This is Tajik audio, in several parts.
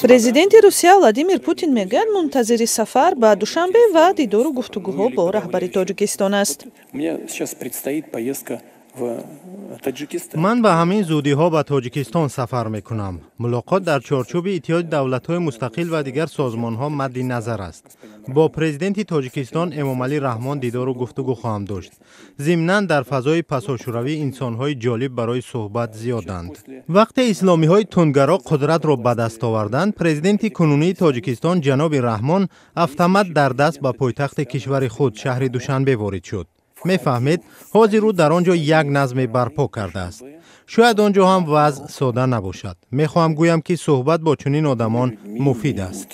президенти Русия Владимир Путин мегӯяд мунтазири сафар ба Душанбе ва дидору гуфтугӯҳо бо раҳбари Тоҷикистон аст. من به همین زودی ها به تاجیکستان سفر میکنم. ملاقات در چارچوب اتحاد دولت‌های مستقل و دیگر سازمان‌ها مد نظر است. با پرزیدنت تاجیکستان امامعلی رحمان دیدار و گفتگو خواهم داشت. ضمناً در فضای پساشوروی انسان‌های جالب برای صحبت زیادند. وقتی اسلامی‌های تندگرا قدرت را به دست آوردند، پرزیدنت کنونی تاجیکستان جناب رحمان автомат در دست به پایتخت کشور خود شهر دوشنبه وارد شد. میفهمید حاضر او در آنجا یک نظم برپا کرده است. شاید آنجا هم وضع ساده نباشد. میخواهم گویم که صحبت با چنین آدمان مفید است.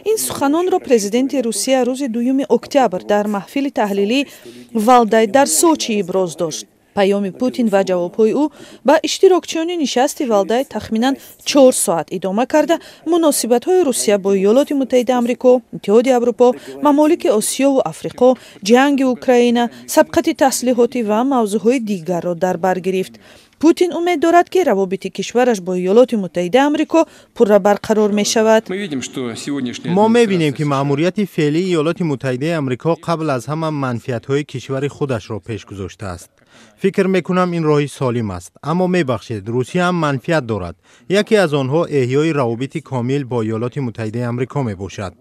این سخنانро президенти Русия рӯзи 2 октябр дар маҳфили таҳлилӣ Валдай дар Сочи иброз дошт. Паёми Путин ва ҷавобҳои ӯ ба иштирокчиёни нишасти Валдай тахминан 4 соат идома карда, муносибатҳои Русия бо Иёлоти Муттаҳидаи Амрико, Иттиҳоди Аврупо, мамолики Осиё ва Африқо, ҷанги Украина, сабқати таслиҳотӣ ва мавзӯъҳои дигарро дар бар гирифт. Путин умед дорад ки равобити кишвараш бо Иёлоти Муттаҳидаи Амрико пурра барқарор мешавад. ما می‌بینیم که مأموریت فعلی ایالات متحده آمریکا قبل از همه منفعت‌های کشور خودش را پیش گذاشته است. فکر میکنم این راهی سالم است، اما میبخشید روسیه هم منفعت دارد. یکی از آنها احیای روابط کامل با ایالات متحده آمریکا میباشد.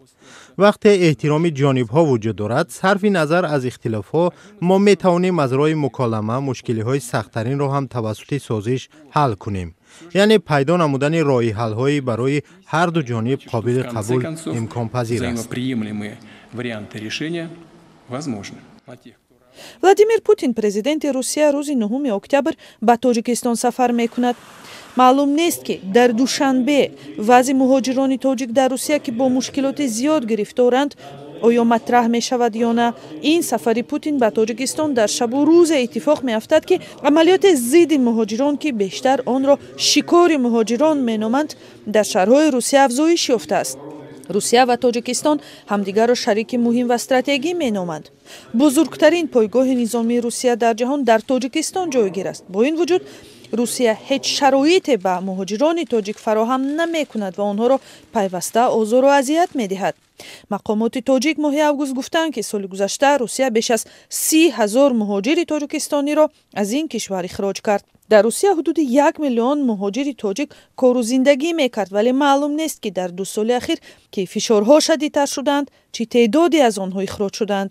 وقتی احترام جانب‌ها وجود دارد، صرف نظر از اختلاف‌ها، ما میتوانیم از راه مکالمه مشکل‌های سخت‌ترین را هم توسط سازش حل کنیم. یعنی پیدا نمودن راه حل‌هایی برای هر دو جانب قابل قبول امکان پذیر است. Владимир Путин президенти Русия рӯзи 9 октябр ба Тоҷикистон сафар мекунад. Маълум нест ки дар Душанбе вазъи муҳоҷирони тоҷик дар Русия ки бо мушкилоти зиёд гирифторанд оё матраҳ мешавад ё на. Ин сафари Путин ба Тоҷикистон дар шабу рӯзе иттифоқ меафтад ки амалиёти зидди муҳоҷирон ки бештар онро шикори муҳоҷирон меноманд дар шаҳрҳои Русия афзоиш ёфтааст. Русия ва Тоҷикистон ҳамдигарро шарики муҳим ва стратегӣ меноманд. Бузургтарин пойгоҳи низомии Русия дар ҷаҳон дар Тоҷикистон ҷойгир аст. Бо ин вуҷуд Русия ҳеҷ шароите ба муҳоҷирони тоҷик фароҳам намекунад ва онҳоро пайваста озору азият медиҳад. Мақомоти тоҷик моҳи август гуфтанд ки соли гузашта Русия беш аз 30 000 муҳоҷири тоҷикистониро аз ин кишвар ихроҷ кард. Дар Русия ҳудуди 1 миллион муҳоҷири тоҷик кору зиндагӣ мекард, вале маълум нест ки дар 2 соли ахир ки фишорҳо шадидтар шуданд, чӣ теъдоде аз онҳо ихроҷ шуданд.